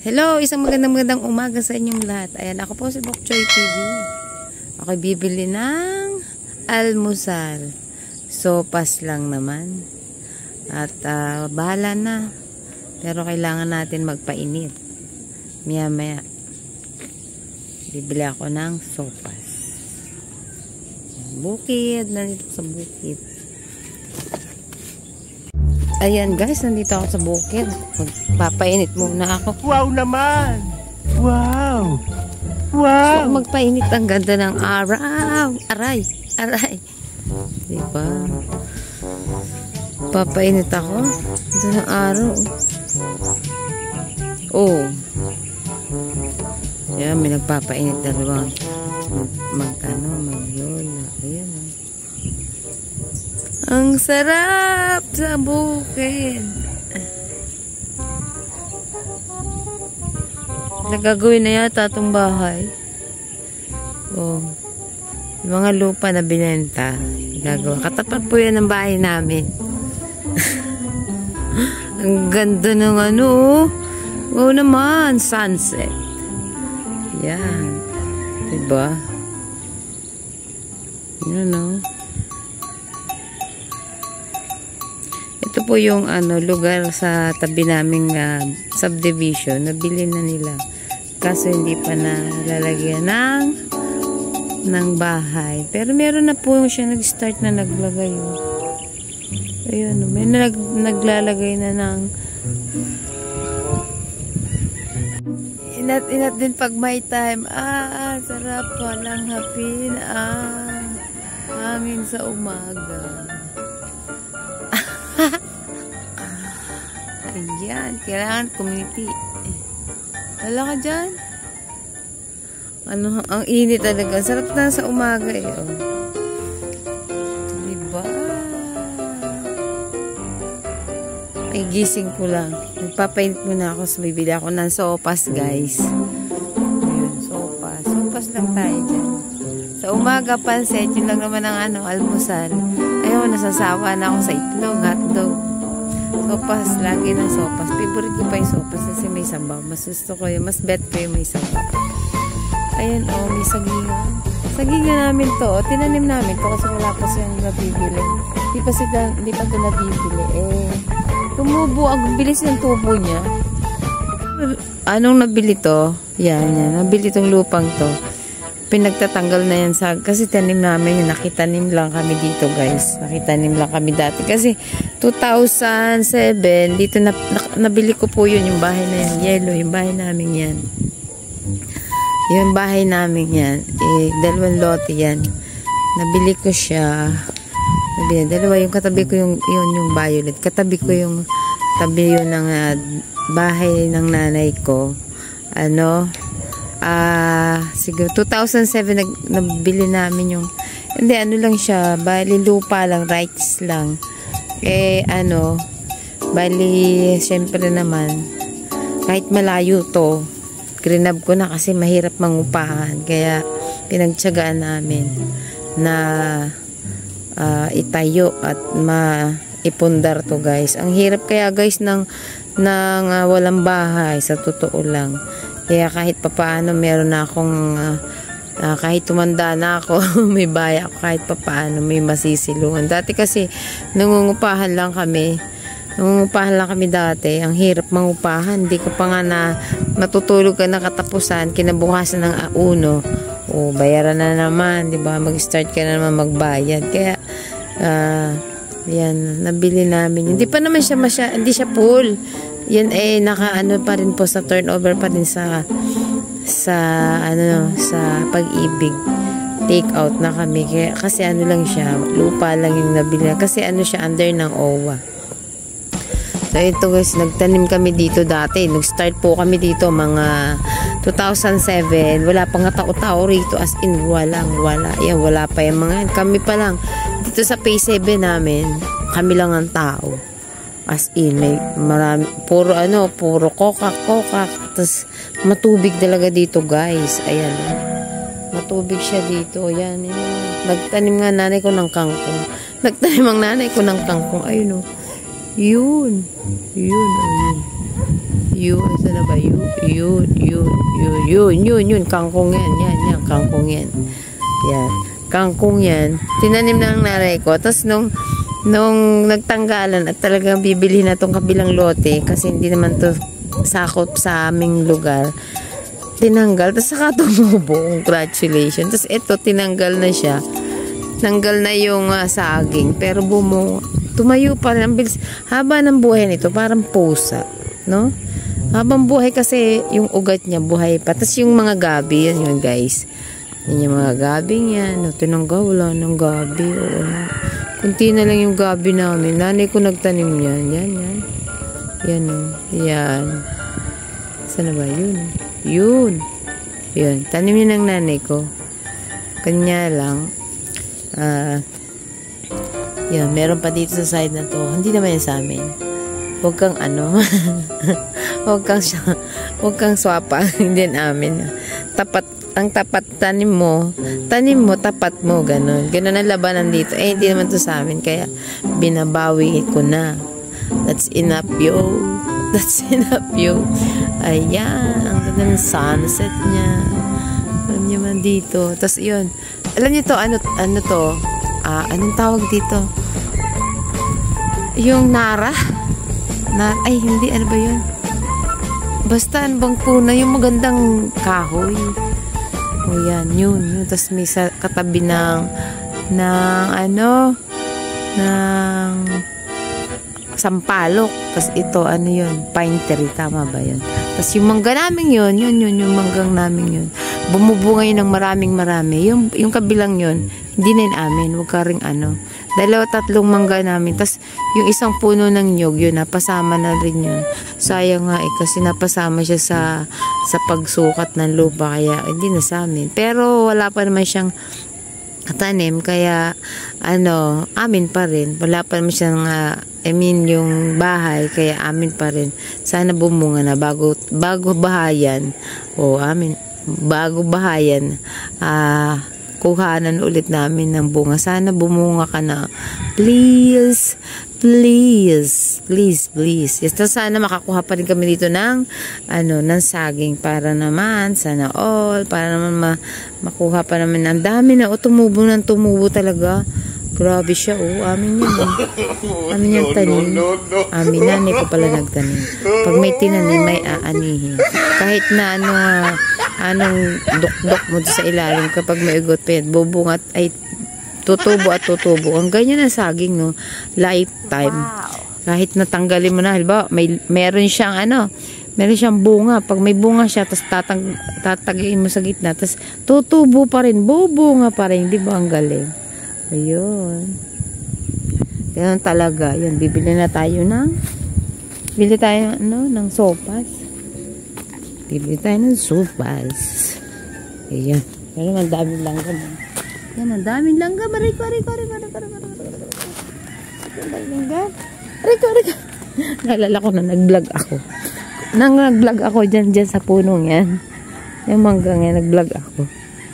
Hello, isang magandang umaga sa inyong lahat. Ayan, ako po si Bok Choy TV. Ako bibili ng almusal. Sopas lang naman. At bahala na. Pero kailangan natin magpainit. Maya-maya. Bibili ako ng sopas. Bukid. Nandito sa bukid. Ayan guys, nandito ako sa bukid. Magpapainit muna ako. Wow naman! Wow! Wow! So, magpainit, ang ganda ng araw. Aray! Aray! Diba? Papainit ako. Ganda ng araw. Oh. Yan, may nagpapainit dalawa. Magyola. Ayan. Ang sarap sa bukid. Nagagawin na yata itong bahay. Oh. Yung mga lupa na binenta. Gagawa. Katapat po yan ng bahay namin. Ang ganda ng ano. Oh naman. Sunset. Yan. Diba? Yan o. Ito po yung lugar sa tabi naming subdivision. Nabili na nila. Kaso hindi pa nalalagyan ng bahay. Pero meron na po siya nag-start na naglagay. Ayun, may naglalagay na ng inat din pag may time. Sarap walang hapin hangin sa umaga. Ayan, kailangan community. Wala ka dyan? Ang init talaga. Sarap na sa umaga eh. Oh. Diba? Ay, gising ko lang. Nagpapainit muna ako. So, bibili ako ng sopas, guys. Ayan, sopas. Sopas lang tayo dyan. Sa umaga, pansit. Yun lang naman ang almusal. Ayun, nasasawa na ako sa itlog, hotdog. Sopas, lagi ng sopas. Favorite ko pa yung sopas kasi may sabaw. Mas gusto ko yun. Mas bet ko yung may sabaw. Ayan, may sagingan. Sagingan namin to. Tinanim namin to kasi wala pa siyang nabibili. Di pa ito nabibili. Tumubo. Ang bilis yung tubo niya. Anong nabili to? Yan. Nabili tong lupang to. Pinagtatanggal na yan kasi tanim namin yun. Nakitanim lang kami dito guys. Nakitanim lang kami dati. Kasi 2007, dito nabili ko po yun. Yung bahay na yan. Yellow. Yung bahay namin yan. Yung bahay namin yan. 2 lote yan. Nabili ko siya. Dalawa yung katabi ko yung violet. Katabi ko yung tabi yun ng bahay ng nanay ko. Siguro 2007 nabili namin yung hindi lang siya, bali lupa lang, rights lang. Bali syempre naman kahit malayo to, grinab ko na kasi mahirap mangupahan, kaya pinagtiyagaan namin na itayo at maipundar to guys. Ang hirap kaya guys ng walang bahay, sa totoo lang. Kaya kahit papaano meron na akong kahit tumanda na ako, may bahay ako, kahit papaano may masisilungan. Dati kasi nangungupahan lang kami dati. Ang hirap mangupahan. Hindi ka pa nga matutulog ka na katapusan, kinabukasan ng uno. Bayaran na naman, 'di ba? Mag-start ka na naman magbayad. Kaya yan, nabili namin. Hindi pa naman siya hindi siya full. Yan naka pa rin po sa turnover pa din sa Pag-ibig. Take out na kami kasi lang siya, lupa lang yung nabili kasi siya under ng OWA. So ito guys, nagtanim kami dito dati. Nag-start po kami dito mga 2007. Wala pa nga tao-tao rito, as in wala. Yan, wala pa yung mga yan. Kami pa lang dito sa Phase 7 namin. Kami lang ang tao. As in, may marami, puro coca. Tapos, matubig talaga dito, guys. Ayan. Matubig siya dito. Ayan. Nagtanim nga nanay ko ng kangkong. Ayun, o. Yun. Saan na ba? Yun. Kangkong yan. Kangkong yan. Yan. Kangkong yan. Tinanim ng nanay ko. Tapos nung nagtanggalan at talagang bibili na tong kabilang lote kasi hindi naman to sakop sa aming lugar. Tinanggal. Tapos saka tumubo. Congratulations. Tapos ito, tinanggal na siya. Tanggal na yung saging. Pero tumayo pa rin. Haba ng buhay nito. Parang pusa. No? Habang buhay kasi yung ugat niya buhay pa. Tapos yung mga gabi. Yun guys. Yan yung mga gabi niya. No, tinanggal. Wala ng gabi. Oo. Kunti na lang yung gabi namin. Nanay ko nagtanim yan. Yan. Yan. Yan. Saan na ba? Yun. Tanim niya ng nanay ko. Kanya lang. Yan. Meron pa dito sa side na to. Hindi naman yan sa amin. Huwag kang huwag kang swapa. Hindi namin. Ang tapat tanim mo, tapat mo, ganun ang labanan dito. Hindi naman to sa amin, kaya binabawi ko na. That's enough, yo. Ayan, ang ganda ng sunset niya. Alam niyo man dito. Tapos yun, alam niyo to, ano to? Anong tawag dito? Yung nara? Hindi, ano ba yun? Basta, ano bang puno? Yung magandang kahoy. O yan, yun. Tapos may katabi ng sampalok. Tapos ito, pine tree. Tama ba yun? Tapos yung mangga namin yun, yung manggang namin yun. Bumubunga yun ng marami. Yung kabilang yun, hindi na yun amin. Huwag ka ring 2-3 mangga namin. Tapos yung isang puno ng nyog, yun, napasama na rin yun. Sayang nga kasi napasama siya sa pagsukat ng lupa. Kaya hindi na sa amin. Pero wala pa naman siyang tanim. Kaya amin pa rin. Wala pa naman siyang yung bahay. Kaya amin pa rin. Sana bumunga na bago bahayan. Bago bahayan. Kuhanan ulit namin ng bunga. Sana bumunga ka na. Please. Yes, sana makakuha pa rin kami dito ng saging para naman sana para naman makuha pa naman. Ang dami na tumubo talaga. Grabe siya amin yan. Amin yung tanim. Amin, nanay ko pala nagtanim. Pag may tinanim, may aanihin. Kahit na anong dukdok mo sa ilalim, kapag may ugot pa yan, bubungat ay tutubo. Ang ganyan na saging, no? Lifetime. Wow. Kahit natanggalin mo na, halimbawa, meron siyang bunga. Pag may bunga siya, tapos tatagayin mo sa gitna, tapos tutubo pa rin, bubunga pa rin. Di ba ang galing? Ayun. Ganun talaga. Yan, bili tayo ng sopas. Bibili tayo ng sopas. Ayan. Pero ang daming langgam. Yan, ang daming langgam. Riko. Naalala ko na nag-vlog ako. Nag-vlog ako dyan sa punong yan. Yung manggang yan, nag-vlog ako.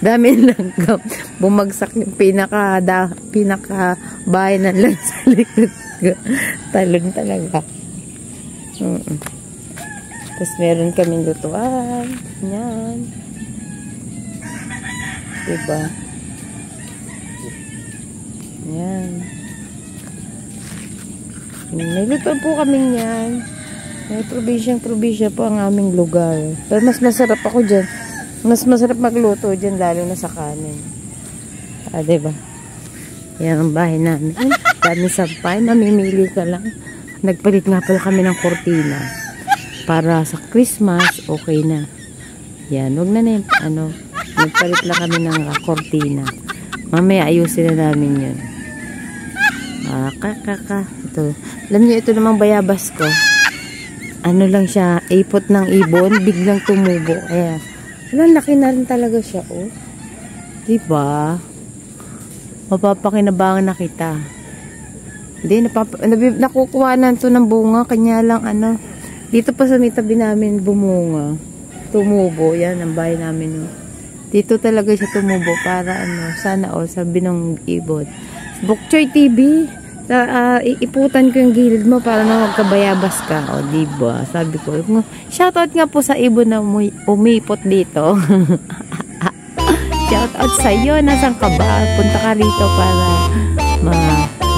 Daming langgam. Bumagsak yung pinaka bahay ng lang sa likod ko. Talon talaga. Tapos meron kaming lutuan. Yan. Diba? Yan. May lutuan po kaming yan. May probinsya po ang aming lugar. Pero mas masarap ako dyan. Mas masarap magluto dyan, lalo na sa kanin. Diba? Yan ang bahay namin. Dami sampay, mamimili ka lang. Nagpalit nga pala kami ng kortina. Para sa Christmas, okay na. Yan, wag na nagpalit lang kami ng kortina. Mamaya ayusin na namin yun. Ito. Alam niyo, ito namang bayabas ko. Lang siya, ipot ng ibon, biglang tumubo. Kaya, laki na rin talaga siya, Diba? Mapapakinabangan na kita. Hindi, nakukuha na ito ng bunga. Kanya lang, dito pa sa may tabi namin, bumunga. Tumubo. Yan, ang bahay namin. Dito talaga siya tumubo para, sana sabi ng ibon. Bokchoy TV. Iiputan ko yung gilid mo para na magkabayabas ka. O, diba? Sabi ko, shoutout nga po sa ibon na umipot dito. Shoutout sa iyo. Nasaan ka ba? Punta ka rito para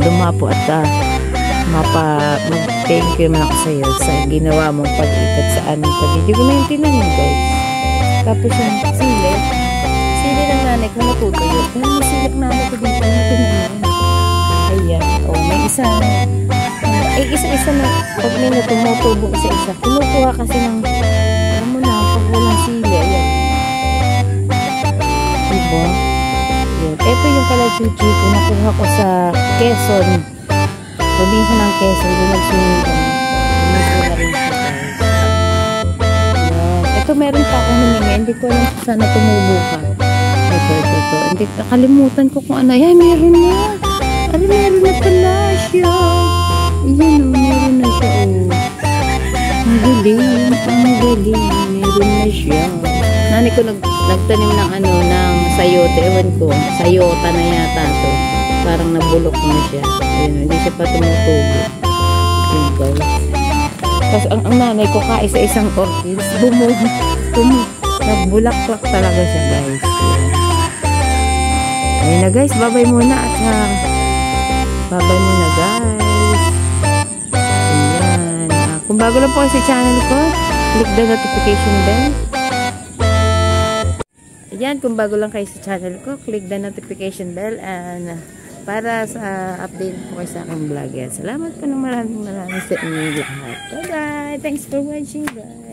dumapo at mag-thank you naman ako sa iyo sa ginawa mong pag-ikot sa aming tabi. Hindi ko na yung tinanong, guys. Tapos yung sili ng nanay ko natutuyo. Pero may silip nanay ko dito na tinanong. Ayan. O, may isa na pag may natumutubo isa-isa. Kinukuha kasi ng alam mo na, pag walang sili. Ayan. Diba? Ayan. Ito yung kalachuchi ko. Nakuha ko sa Quezon. Probinsya ng Quezon. Doon nagsunin ko. Nagsunin rin siya. Ito meron pa akong hiningi. Hindi ko alam kung sana tumubo ka. Ito. Hindi, nakalimutan ko kung ano. Ay, meron na. Ano, meron na pala siya. Ayan o, meron na siya o. Ang galing. Meron na siya. Nani ko nagtanim ng ng sayote. Ewan ko, sayota na yata to. Parang nabulok na siya. Ayan, hindi siya pa tumutubo. Ayan, guys. Kasi ang nanay ko kaisa-isang orchids. Nagbulaklak talaga siya, guys. Ayan na, guys. Babay muna at babay muna, guys. Ayan. Kung bago lang po kayo sa channel ko, click the notification bell. Ayan, kung bago lang kayo sa channel ko, click the notification bell and para sa update po kayo sa aking vlog. Salamat po ng maraming sa inyo lahat. Bye-bye! Thanks for watching, guys.